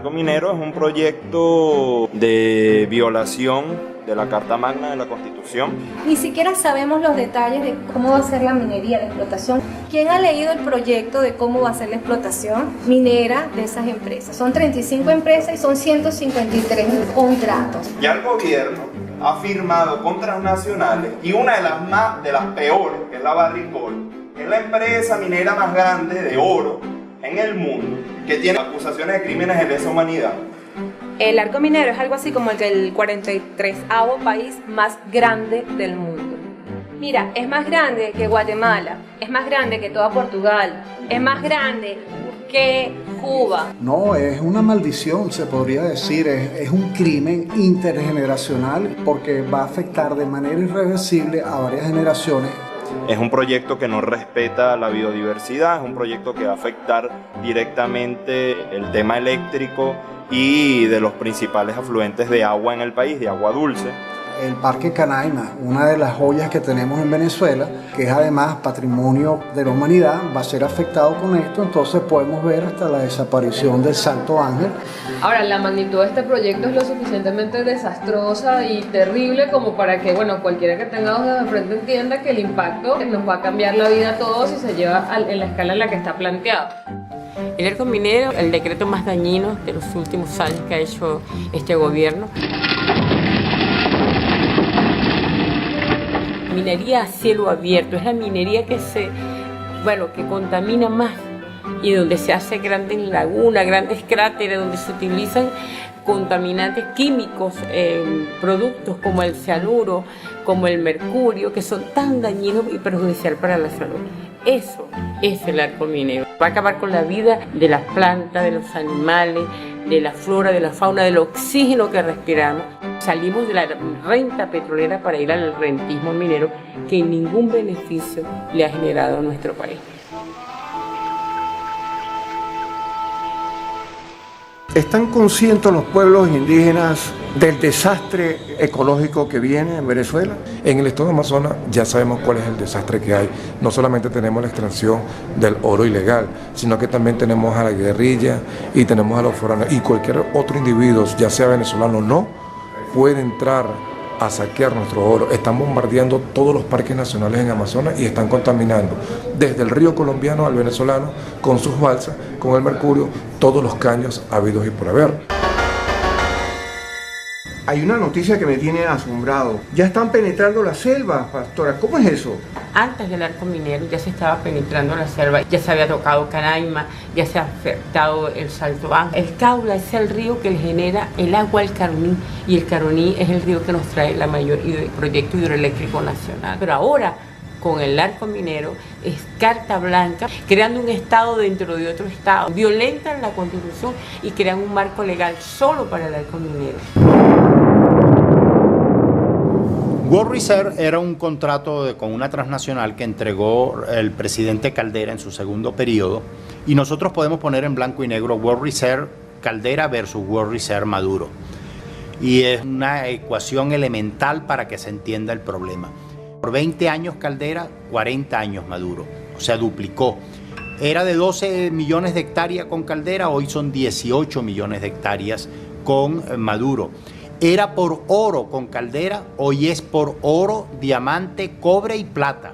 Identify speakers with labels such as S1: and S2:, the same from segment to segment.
S1: Arco Minero es un proyecto de violación de la Carta Magna de la Constitución.
S2: Ni siquiera sabemos los detalles de cómo va a ser la minería, la explotación. ¿Quién ha leído el proyecto de cómo va a ser la explotación minera de esas empresas? Son 35 empresas y son 153 contratos.
S1: Ya el gobierno ha firmado con transnacionales y una de las peores, que es la Barrick Gold, que es la empresa minera más grande de oro en el mundo, que tiene acusaciones de crímenes de lesa humanidad.
S3: El Arco Minero es algo así como el 43º país más grande del mundo. Mira, es más grande que Guatemala, es más grande que toda Portugal, es más grande que Cuba.
S4: No, es una maldición, se podría decir, es un crimen intergeneracional porque va a afectar de manera irreversible a varias generaciones.
S1: Es un proyecto que no respeta la biodiversidad, es un proyecto que va a afectar directamente el tema eléctrico y de los principales afluentes de agua en el país, de agua dulce.
S4: El Parque Canaima, una de las joyas que tenemos en Venezuela, que es además patrimonio de la humanidad, va a ser afectado con esto, entonces podemos ver hasta la desaparición del Salto Ángel.
S5: Ahora, la magnitud de este proyecto es lo suficientemente desastrosa y terrible como para que, bueno, cualquiera que tenga ojos de frente entienda que el impacto nos va a cambiar la vida a todos si se lleva en la escala en la que está planteado.
S6: El Arco Minero, el decreto más dañino de los últimos años que ha hecho este gobierno. Minería a cielo abierto, es la minería que que contamina más y donde se hace grandes lagunas, grandes cráteres, donde se utilizan contaminantes químicos, productos como el cianuro, como el mercurio, que son tan dañinos y perjudiciales para la salud. Eso es el Arco Minero. Va a acabar con la vida de las plantas, de los animales, de la flora, de la fauna, del oxígeno que respiramos. Salimos de la renta petrolera para ir al rentismo minero que ningún beneficio le ha generado a nuestro país.
S7: ¿Están conscientes los pueblos indígenas del desastre ecológico que viene en Venezuela?
S8: En el estado de Amazonas ya sabemos cuál es el desastre que hay. No solamente tenemos la extracción del oro ilegal, sino que también tenemos a la guerrilla y tenemos a los foráneos. Y cualquier otro individuo, ya sea venezolano o no, puede entrar a saquear nuestro oro. Están bombardeando todos los parques nacionales en Amazonas y están contaminando desde el río colombiano al venezolano con sus balsas, con el mercurio, todos los caños habidos y por haber.
S7: Hay una noticia que me tiene asombrado. Ya están penetrando la selva, pastora. ¿Cómo es eso?
S6: Antes del Arco Minero ya se estaba penetrando la selva, ya se había tocado Canaima, ya se ha afectado el Salto Ángel. El Caula es el río que le genera el agua al Caroní y el Caroní es el río que nos trae la mayor proyecto hidroeléctrico nacional. Pero ahora, con el Arco Minero, es carta blanca, creando un estado dentro de otro estado. Violentan la Constitución y crean un marco legal solo para el Arco Minero.
S9: World Reserve era un contrato con una transnacional que entregó el presidente Caldera en su segundo periodo y nosotros podemos poner en blanco y negro World Reserve Caldera versus World Reserve Maduro. Y es una ecuación elemental para que se entienda el problema. Por 20 años Caldera, 40 años Maduro, o sea, duplicó. Era de 12 millones de hectáreas con Caldera, hoy son 18 millones de hectáreas con Maduro. Era por oro con Caldera, hoy es por oro, diamante, cobre y plata.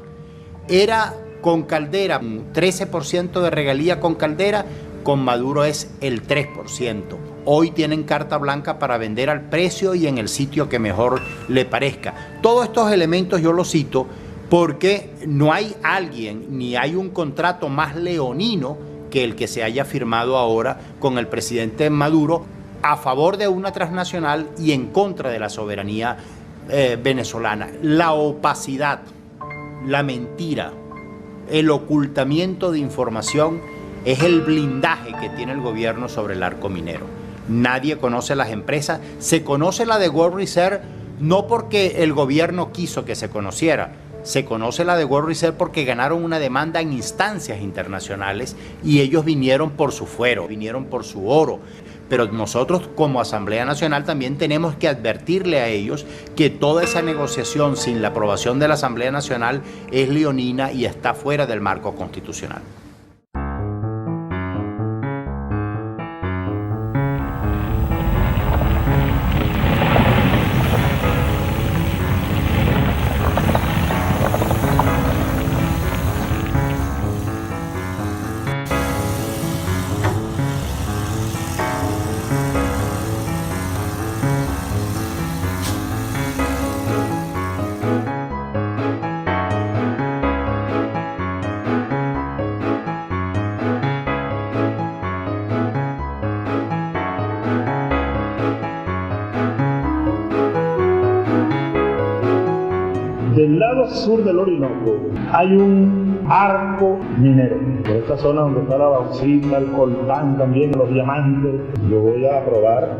S9: Era con Caldera 13% de regalía con Caldera, con Maduro es el 3%. Hoy tienen carta blanca para vender al precio y en el sitio que mejor le parezca. Todos estos elementos yo los cito porque no hay alguien ni hay un contrato más leonino que el que se haya firmado ahora con el presidente Maduro a favor de una transnacional y en contra de la soberanía venezolana. La opacidad, la mentira, el ocultamiento de información es el blindaje que tiene el gobierno sobre el Arco Minero. Nadie conoce las empresas, se conoce la de World Reserve no porque el gobierno quiso que se conociera, se conoce la de World Reserve porque ganaron una demanda en instancias internacionales y ellos vinieron por su fuero, vinieron por su oro. Pero nosotros como Asamblea Nacional también tenemos que advertirle a ellos que toda esa negociación sin la aprobación de la Asamblea Nacional es leonina y está fuera del marco constitucional.
S10: Del lado sur del Orinoco hay un arco minero. Por esta zona donde está la bauxita, el coltán, también los diamantes. Yo voy a aprobar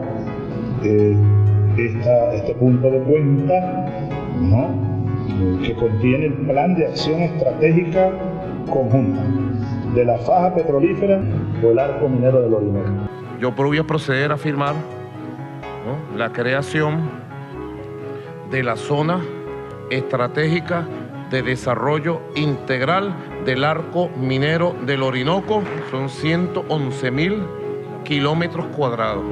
S10: este punto de cuenta, ¿no? Que contiene el plan de acción estratégica conjunta de la faja petrolífera o el arco minero del Orinoco.
S8: Yo voy a proceder a firmar, ¿no?, la creación de la zona estratégica de desarrollo integral del arco minero del Orinoco. Son 111.000 kilómetros cuadrados.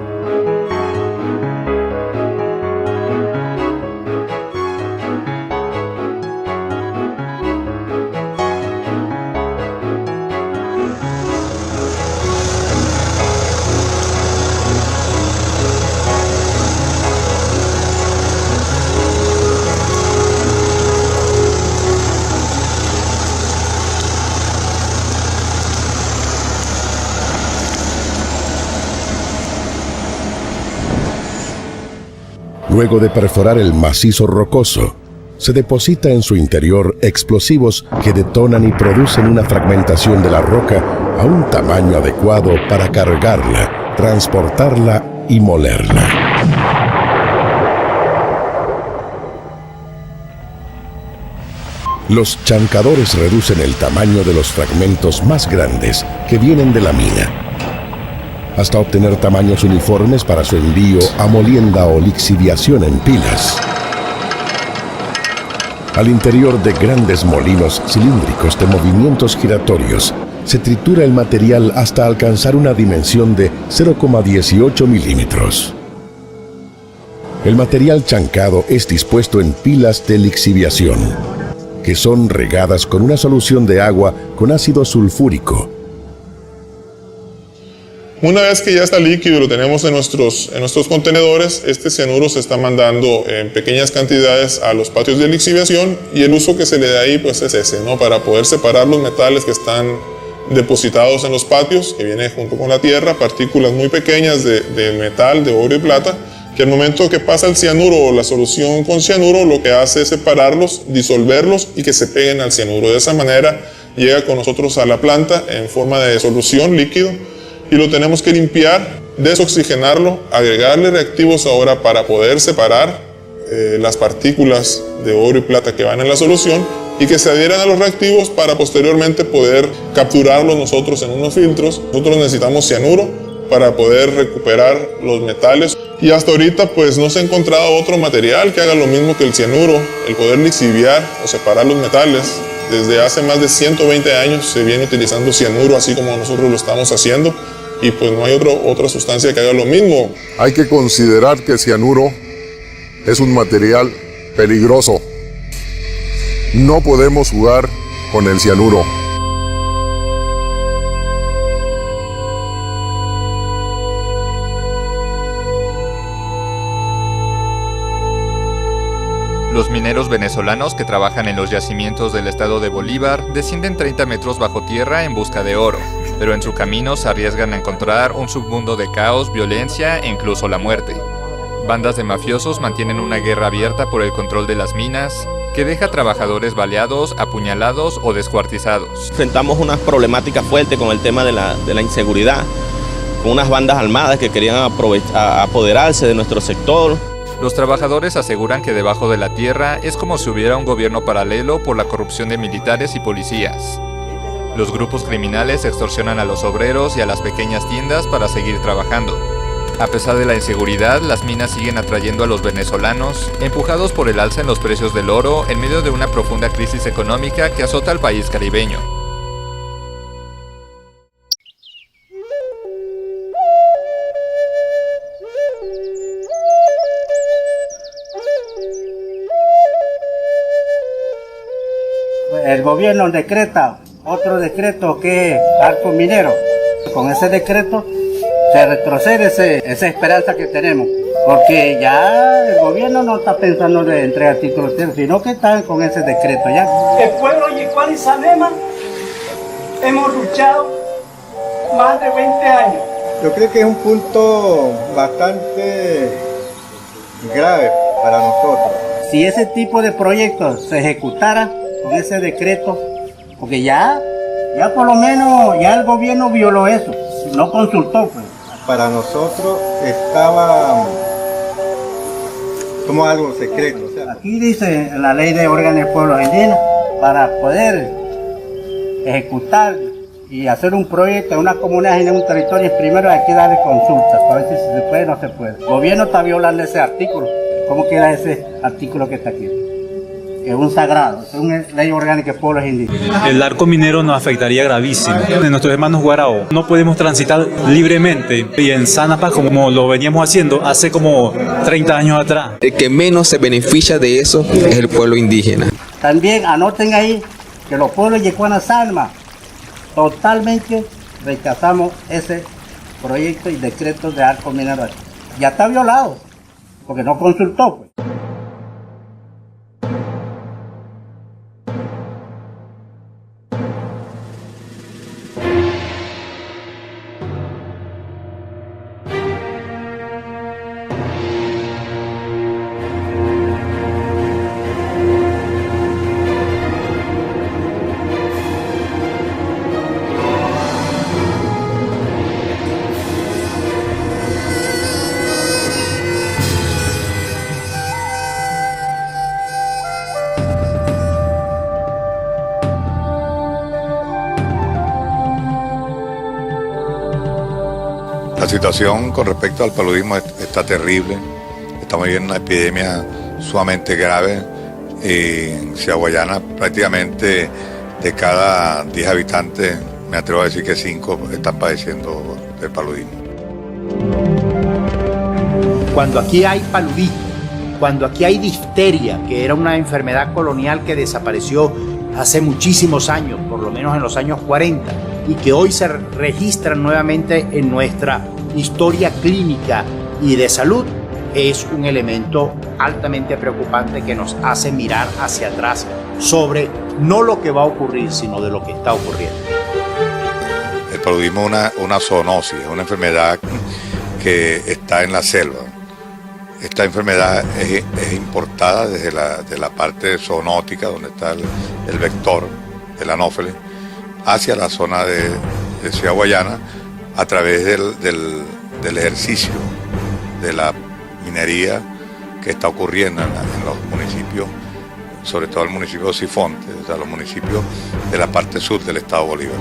S11: Luego de perforar el macizo rocoso, se deposita en su interior explosivos que detonan y producen una fragmentación de la roca a un tamaño adecuado para cargarla, transportarla y molerla. Los chancadores reducen el tamaño de los fragmentos más grandes que vienen de la mina, hasta obtener tamaños uniformes para su envío a molienda o lixiviación en pilas. Al interior de grandes molinos cilíndricos de movimientos giratorios, se tritura el material hasta alcanzar una dimensión de 0,18 milímetros. El material chancado es dispuesto en pilas de lixiviación, que son regadas con una solución de agua con ácido sulfúrico.
S12: Una vez que ya está líquido y lo tenemos en nuestros contenedores, este cianuro se está mandando en pequeñas cantidades a los patios de lixiviación, y el uso que se le da ahí pues es ese, ¿no? Para poder separar los metales que están depositados en los patios, que viene junto con la tierra, partículas muy pequeñas de metal, de oro y plata, que al momento que pasa el cianuro o la solución con cianuro, lo que hace es separarlos, disolverlos y que se peguen al cianuro. De esa manera llega con nosotros a la planta en forma de solución líquido, y lo tenemos que limpiar, desoxigenarlo, agregarle reactivos ahora para poder separar las partículas de oro y plata que van en la solución, y que se adhieran a los reactivos para posteriormente poder capturarlos nosotros en unos filtros. Nosotros necesitamos cianuro para poder recuperar los metales, y hasta ahorita pues no se ha encontrado otro material que haga lo mismo que el cianuro, el poder lixiviar o separar los metales. Desde hace más de 120 años se viene utilizando cianuro así como nosotros lo estamos haciendo, y pues no hay otra sustancia que haga lo mismo.
S13: Hay que considerar que el cianuro es un material peligroso. No podemos jugar con el cianuro.
S14: Los mineros venezolanos que trabajan en los yacimientos del estado de Bolívar descienden 30 metros bajo tierra en busca de oro, pero en su camino se arriesgan a encontrar un submundo de caos, violencia e incluso la muerte. Bandas de mafiosos mantienen una guerra abierta por el control de las minas, que deja trabajadores baleados, apuñalados o descuartizados.
S15: Enfrentamos una problemática fuerte con el tema de la inseguridad, con unas bandas armadas que querían apoderarse de nuestro sector.
S14: Los trabajadores aseguran que debajo de la tierra es como si hubiera un gobierno paralelo por la corrupción de militares y policías. Los grupos criminales extorsionan a los obreros y a las pequeñas tiendas para seguir trabajando. A pesar de la inseguridad, las minas siguen atrayendo a los venezolanos, empujados por el alza en los precios del oro en medio de una profunda crisis económica que azota al país caribeño.
S16: El gobierno decreta otro decreto que es arco minero. Con ese decreto se retrocede esa esperanza que tenemos, porque ya el gobierno no está pensando de entregar títulos, sino que están con ese decreto ya.
S17: El pueblo Yicual y Sanema hemos luchado más de 20 años.
S18: Yo creo que es un punto bastante grave para nosotros.
S16: si ese tipo de proyectos se ejecutara con ese decreto, porque ya por lo menos ya el gobierno violó eso, no consultó pues.
S18: Para nosotros estaba como algo secreto. O sea,
S16: aquí dice en la ley de órganos de pueblos indígenas, para poder ejecutar y hacer un proyecto en una comunidad en un territorio, primero hay que darle consulta para ver si se puede o no se puede. El gobierno está violando ese artículo. ¿Cómo queda ese artículo que está aquí? Es un sagrado, es una ley orgánica de pueblos indígenas.
S19: El arco minero nos afectaría gravísimo. En nuestros hermanos Guarao no podemos transitar libremente y en sana paz como lo veníamos haciendo hace como 30 años atrás.
S20: El que menos se beneficia de eso es el pueblo indígena.
S16: También anoten ahí que los pueblos Yecuana Salma totalmente rechazamos ese proyecto y decreto de arco minero. Ya está violado, porque no consultó pues.
S21: La situación con respecto al paludismo está terrible. Estamos viviendo una epidemia sumamente grave. En Ciudad Guayana prácticamente de cada 10 habitantes, me atrevo a decir que 5 están padeciendo del paludismo.
S9: Cuando aquí hay paludismo, cuando aquí hay difteria, que era una enfermedad colonial que desapareció hace muchísimos años, por lo menos en los años 40, y que hoy se registran nuevamente en nuestra historia clínica y de salud, es un elemento altamente preocupante que nos hace mirar hacia atrás sobre no lo que va a ocurrir, sino de lo que está ocurriendo.
S21: El paludismo es una zoonosis, es una enfermedad que está en la selva. Esta enfermedad es importada desde la parte zoonótica, donde está el vector, el anófeles, hacia la zona de Ciudad Guayana a través del ejercicio de la minería que está ocurriendo en los municipios, sobre todo el municipio de Sifonte, o sea, los municipios de la parte sur del estado Bolívar.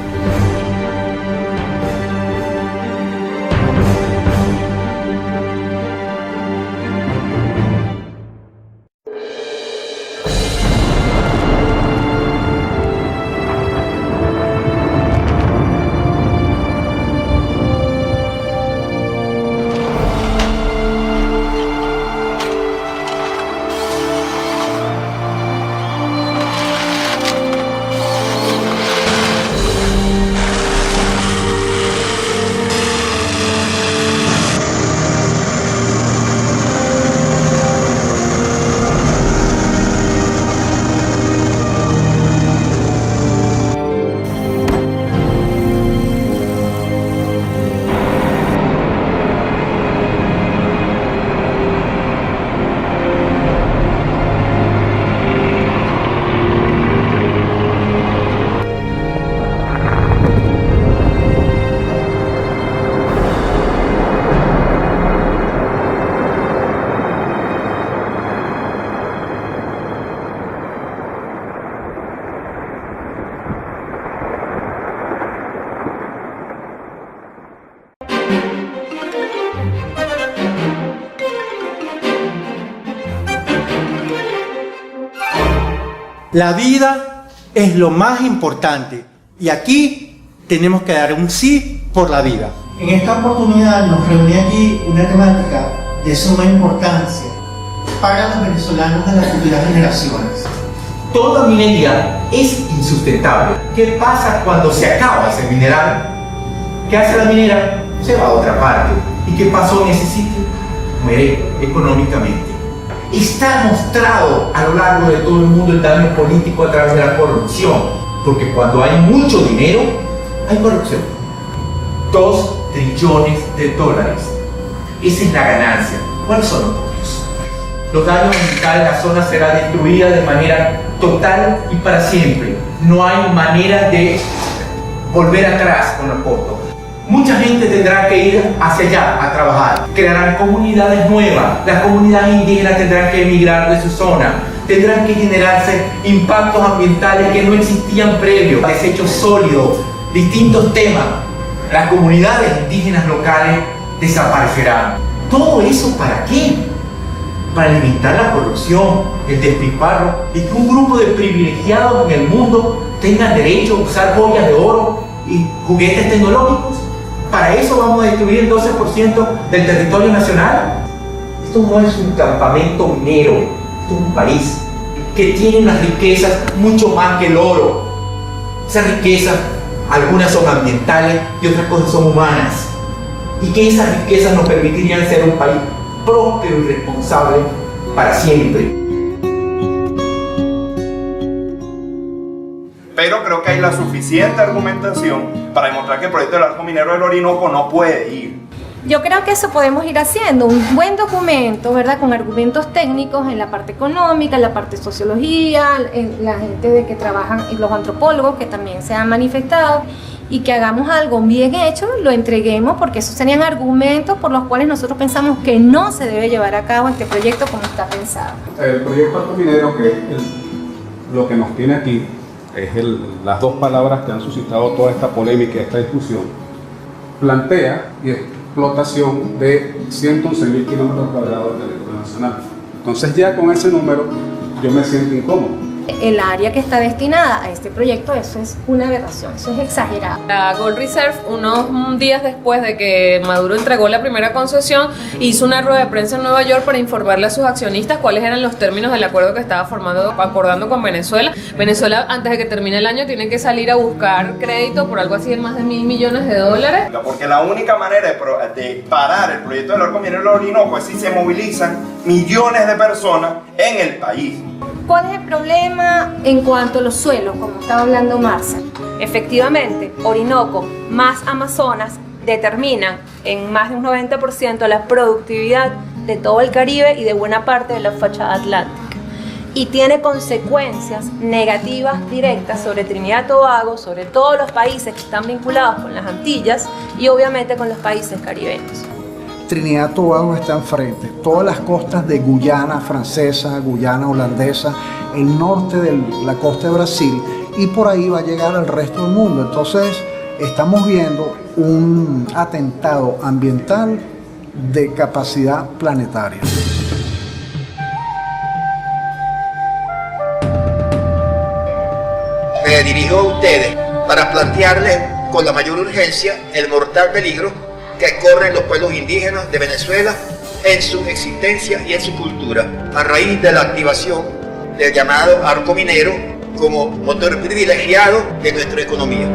S22: La vida es lo más importante y aquí tenemos que dar un sí por la vida.
S23: En esta oportunidad nos reúne aquí una temática de suma importancia para los venezolanos de las futuras generaciones.
S24: Toda minería es insustentable. ¿Qué pasa cuando se acaba ese mineral? ¿Qué hace la minera? Se va a otra parte. ¿Y qué pasó en ese sitio? Muere económicamente. Está mostrado a lo largo de todo el mundo el daño político a través de la corrupción, porque cuando hay mucho dinero, hay corrupción. 2 trillones de dólares. Esa es la ganancia. ¿Cuáles son los puntos? los daños ambientales, la zona será destruida de manera total y para siempre. No hay manera de volver atrás con el costo. Mucha gente tendrá que ir hacia allá a trabajar. Crearán comunidades nuevas. Las comunidades indígenas tendrán que emigrar de su zona. Tendrán que generarse impactos ambientales que no existían previos. Desechos sólidos, distintos temas. Las comunidades indígenas locales desaparecerán. ¿Todo eso para qué? Para alimentar la corrupción, el despilfarro y que un grupo de privilegiados en el mundo tengan derecho a usar joyas de oro y juguetes tecnológicos. ¿Para eso vamos a destruir el 12% del territorio nacional? Esto no es un campamento minero, esto es un país que tiene unas riquezas mucho más que el oro. Esas riquezas, algunas son ambientales y otras cosas son humanas. Y que esas riquezas nos permitirían ser un país próspero y responsable para siempre.
S1: Pero creo que hay la suficiente argumentación para demostrar que el proyecto del Arco Minero del Orinoco no puede ir.
S2: Yo creo que eso podemos ir haciendo, un buen documento, ¿verdad? Con argumentos técnicos en la parte económica, en la parte de sociología, en la gente de que trabajan, y los antropólogos que también se han manifestado, y que hagamos algo bien hecho, lo entreguemos, porque esos serían argumentos por los cuales nosotros pensamos que no se debe llevar a cabo este proyecto como está pensado.
S3: El proyecto Arco Minero, que es lo que nos tiene aquí, es las dos palabras que han suscitado toda esta polémica y esta discusión, plantea explotación de 111.000 kilómetros cuadrados del territorio nacional. Entonces ya con ese número yo me siento incómodo.
S2: El área que está destinada a este proyecto, eso es una aberración, eso es exagerado.
S5: La Gold Reserve, unos días después de que Maduro entregó la primera concesión, hizo una rueda de prensa en Nueva York para informarle a sus accionistas cuáles eran los términos del acuerdo que estaba acordando con Venezuela. Venezuela, antes de que termine el año, tiene que salir a buscar crédito por algo así de más de $1.000 millones.
S1: Porque la única manera de parar el proyecto del Arco Minero del Orinoco es si se movilizan millones de personas en el país.
S2: ¿Cuál es el problema en cuanto a los suelos, como estaba hablando Marcia? Efectivamente, Orinoco más Amazonas determinan en más de un 90% la productividad de todo el Caribe y de buena parte de la fachada atlántica. Y tiene consecuencias negativas directas sobre Trinidad y Tobago, sobre todos los países que están vinculados con las Antillas y obviamente con los países caribeños.
S4: Trinidad y Tobago está enfrente, todas las costas de Guyana francesa, Guyana holandesa, el norte de la costa de Brasil, y por ahí va a llegar al resto del mundo. Entonces estamos viendo un atentado ambiental de capacidad planetaria.
S25: Me dirijo a ustedes para plantearles con la mayor urgencia el mortal peligro que corren los pueblos indígenas de Venezuela en su existencia y en su cultura, a raíz de la activación del llamado arco minero como motor privilegiado de nuestra economía.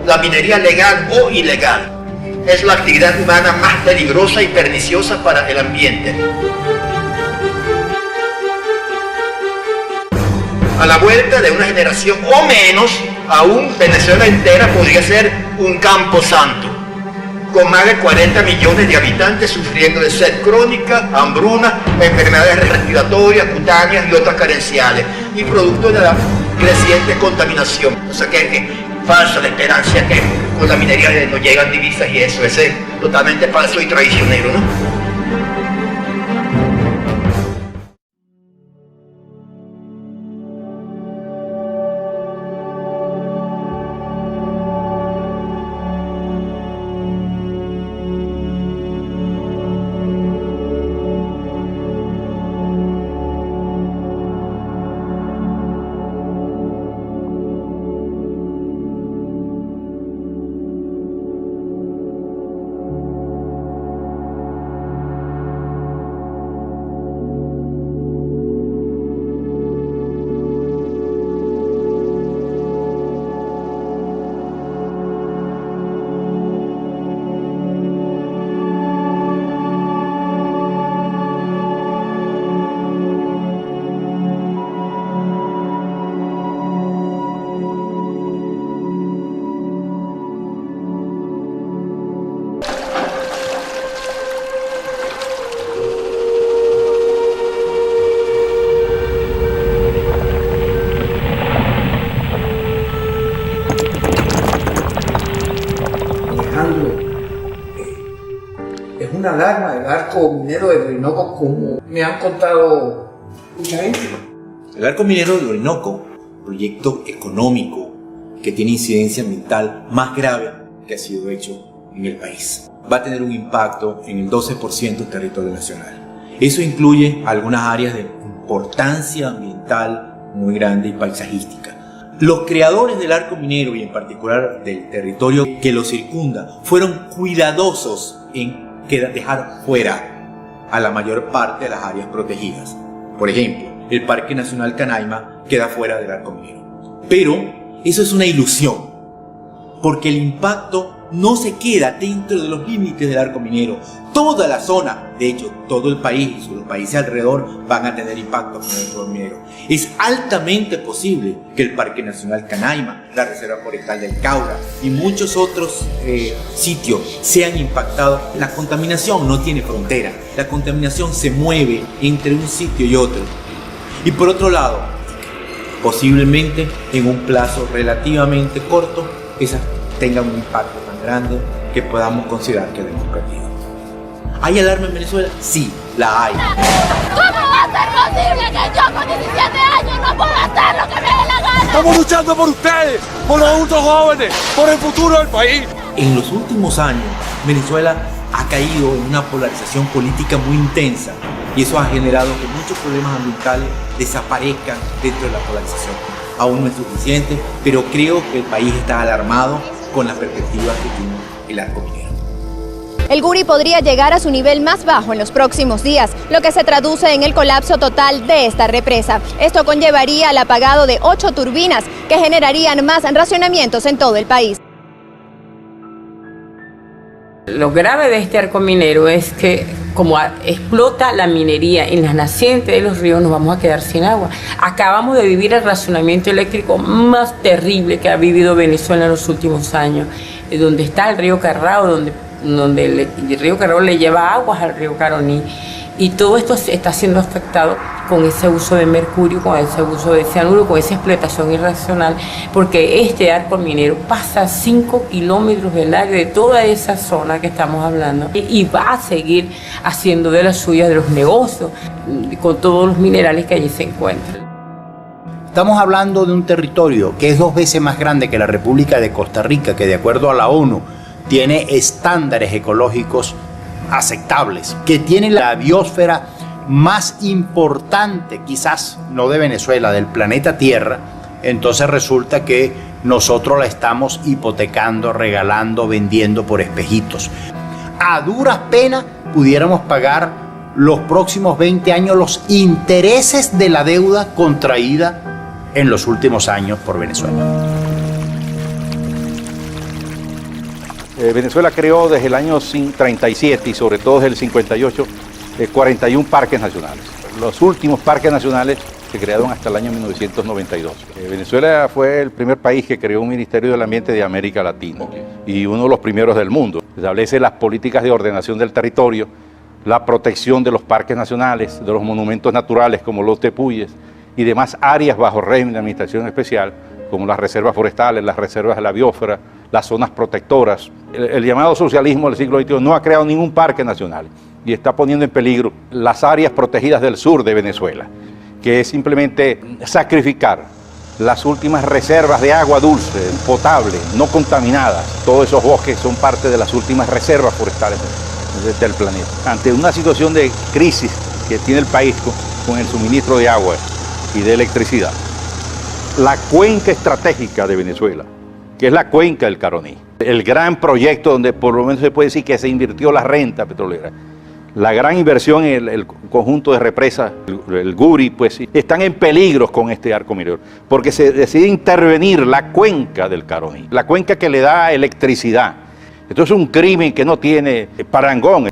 S25: La minería legal o ilegal es la actividad humana más peligrosa y perniciosa para el ambiente. A la vuelta de una generación o menos, aún Venezuela entera podría ser un campo santo, con más de 40 millones de habitantes sufriendo de sed crónica, hambruna, enfermedades respiratorias, cutáneas y otras carenciales, y producto de la creciente contaminación. O sea que es falsa la esperanza que con la minería nos llegan divisas y eso es totalmente falso y traicionero, ¿no?
S6: arco minero del Orinoco, como me han contado mucha gente.
S24: El arco minero del Orinoco, proyecto económico que tiene incidencia ambiental más grave que ha sido hecho en el país. Va a tener un impacto en el 12% del territorio nacional. Eso incluye algunas áreas de importancia ambiental muy grande y paisajística. Los creadores del arco minero y en particular del territorio que lo circunda fueron cuidadosos en dejar fuera a la mayor parte de las áreas protegidas. Por ejemplo, el Parque Nacional Canaima queda fuera del arco minero. Pero eso es una ilusión, porque el impacto no se queda dentro de los límites del arco minero. Toda la zona, de hecho todo el país y los países alrededor van a tener impacto con el arco minero. Es altamente posible que el Parque Nacional Canaima, la Reserva Forestal del Caura y muchos otros sitios sean impactados. La contaminación no tiene frontera, la contaminación se mueve entre un sitio y otro. Y por otro lado, posiblemente en un plazo relativamente corto, esas tengan un impacto tan grande que podamos considerar que la hemos perdido. ¿Hay alarma en Venezuela? Sí, la hay.
S7: ¿Cómo va a ser posible que yo con 17 años no pueda hacer lo que me dé la gana?
S8: Estamos luchando por ustedes, por los adultos jóvenes, por el futuro del país.
S24: En los últimos años, Venezuela ha caído en una polarización política muy intensa y eso ha generado que muchos problemas ambientales desaparezcan dentro de la polarización. Aún no es suficiente, pero creo que el país está alarmado con las perspectivas que tiene el arco minero.
S10: El Guri podría llegar a su nivel más bajo en los próximos días, lo que se traduce en el colapso total de esta represa. Esto conllevaría al apagado de 8 turbinas que generarían más racionamientos en todo el país.
S11: Lo grave de este arco minero es que como explota la minería en las nacientes de los ríos, nos vamos a quedar sin agua. Acabamos de vivir el racionamiento eléctrico más terrible que ha vivido Venezuela en los últimos años, donde está el río Carrao, donde el río Carrao le lleva aguas al río Caroní. Y todo esto está siendo afectado con ese uso de mercurio, con ese uso de cianuro, con esa explotación irracional, porque este arco minero pasa 5 kilómetros del área de toda esa zona que estamos hablando y va a seguir haciendo de las suyas de los negocios con todos los minerales que allí se encuentran.
S9: Estamos hablando de un territorio que es 2 veces más grande que la República de Costa Rica, que de acuerdo a la ONU tiene estándares ecológicos aceptables, que tiene la biosfera más importante, quizás no de Venezuela, del planeta Tierra. Entonces resulta que nosotros la estamos hipotecando, regalando, vendiendo por espejitos. A duras penas pudiéramos pagar los próximos 20 años los intereses de la deuda contraída en los últimos años por Venezuela.
S26: Venezuela creó desde el año 37 y sobre todo desde el 58 41 parques nacionales. Los últimos parques nacionales se crearon hasta el año 1992. Venezuela fue el primer país que creó un Ministerio del Ambiente de América Latina y uno de los primeros del mundo. Establece las políticas de ordenación del territorio, la protección de los parques nacionales, de los monumentos naturales como los tepuyes y demás áreas bajo régimen de administración especial como las reservas forestales, las reservas de la biosfera, las zonas protectoras. El llamado socialismo del siglo XXI no ha creado ningún parque nacional y está poniendo en peligro las áreas protegidas del sur de Venezuela, que es simplemente sacrificar las últimas reservas de agua dulce, potable, no contaminada. Todos esos bosques son parte de las últimas reservas forestales del planeta. Ante una situación de crisis que tiene el país con el suministro de agua y de electricidad, la cuenca estratégica de Venezuela, que es la cuenca del Caroní, el gran proyecto donde por lo menos se puede decir que se invirtió la renta petrolera, la gran inversión en el conjunto de represas, el Guri, pues están en peligro con este arco minero, porque se decide intervenir la cuenca del Caroní, la cuenca que le da electricidad. Esto es un crimen que no tiene parangón.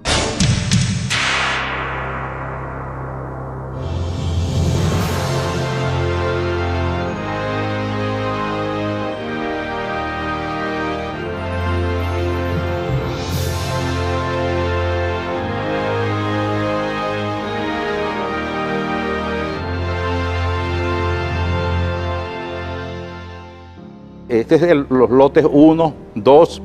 S26: Este es los lotes 1, 2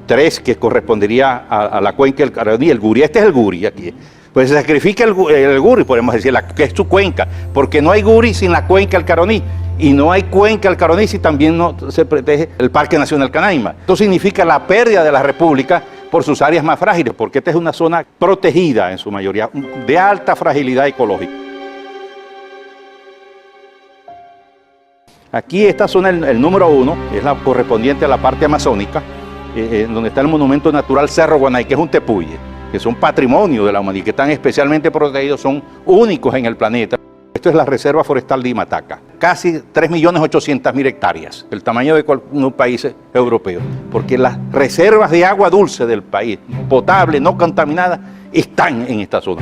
S26: 3 que correspondería a la cuenca del Caroní, el Guri, este es el Guri aquí. Pues se sacrifica el Guri, podemos decir, que es su cuenca, porque no hay Guri sin la cuenca del Caroní, y no hay cuenca del Caroní si también no se protege el Parque Nacional Canaima. Esto significa la pérdida de la República por sus áreas más frágiles, porque esta es una zona protegida en su mayoría, de alta fragilidad ecológica. Aquí esta zona, el número 1, es la correspondiente a la parte amazónica, donde está el monumento natural Cerro Guanay, que es un tepuye, que son patrimonio de la humanidad, que están especialmente protegidos, son únicos en el planeta. Esto es la Reserva Forestal de Imataca, casi 3.800.000 hectáreas, el tamaño de un país europeo, porque las reservas de agua dulce del país, potable, no contaminada, están en esta zona.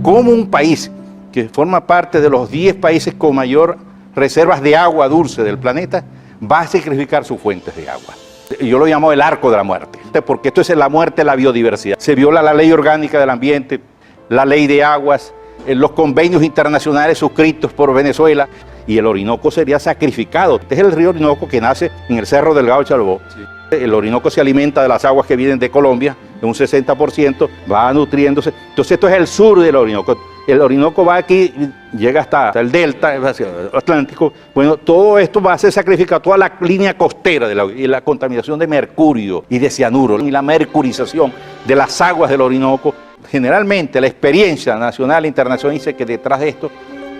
S26: Como un país que forma parte de los 10 países con mayor reservas de agua dulce del planeta, va a sacrificar sus fuentes de agua. Yo lo llamo el arco de la muerte, porque esto es la muerte de la biodiversidad. Se viola la ley orgánica del ambiente, la ley de aguas, los convenios internacionales suscritos por Venezuela, y el Orinoco sería sacrificado. Este es el río Orinoco que nace en el Cerro Delgado de Chalbó. Sí. El Orinoco se alimenta de las aguas que vienen de Colombia, de un 60%, va nutriéndose. Entonces esto es el sur del Orinoco. El Orinoco va aquí, llega hasta el delta, hacia el Atlántico. Bueno, todo esto va a ser sacrificado, toda la línea costera y la contaminación de mercurio y de cianuro y la mercurización de las aguas del Orinoco. Generalmente la experiencia nacional e internacional dice que detrás de esto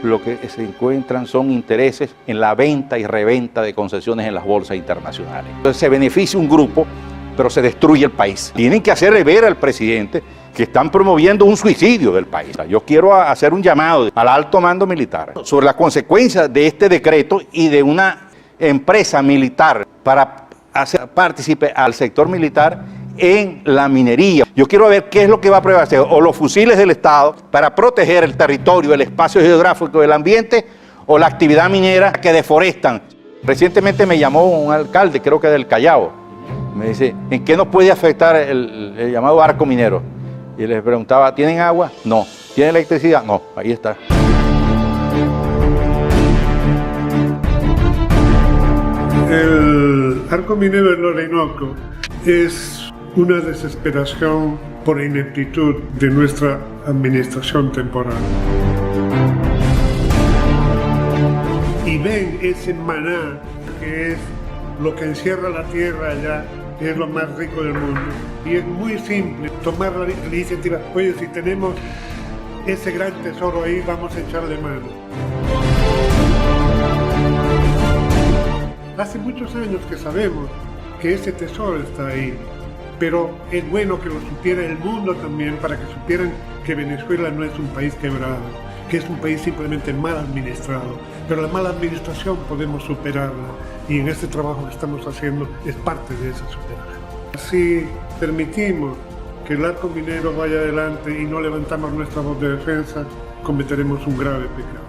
S26: lo que se encuentran son intereses en la venta y reventa de concesiones en las bolsas internacionales. Entonces se beneficia un grupo, pero se destruye el país. Tienen que hacerle ver al presidente que están promoviendo un suicidio del país. Yo quiero hacer un llamado al alto mando militar sobre las consecuencias de este decreto y de una empresa militar para hacer partícipe al sector militar en la minería. Yo quiero ver qué es lo que va a prevalecer, o los fusiles del Estado para proteger el territorio, el espacio geográfico del ambiente, o la actividad minera que deforestan. Recientemente me llamó un alcalde, creo que del Callao, me dice, ¿en qué nos puede afectar el llamado arco minero? Y les preguntaba, ¿tienen agua? No. ¿Tienen electricidad? No. Ahí está.
S12: El arco minero del Orinoco es una desesperación por ineptitud de nuestra administración temporal. Y ven ese maná que es lo que encierra la tierra allá, que es lo más rico del mundo. Y es muy simple tomar la iniciativa. Oye, si tenemos ese gran tesoro ahí, vamos a echarle mano. Hace muchos años que sabemos que ese tesoro está ahí, pero es bueno que lo supiera el mundo también, para que supieran que Venezuela no es un país quebrado, que es un país simplemente mal administrado. Pero la mala administración podemos superarla, y en este trabajo que estamos haciendo es parte de esa superación. Si permitimos que el arco minero vaya adelante y no levantamos nuestra voz de defensa, cometeremos un grave pecado.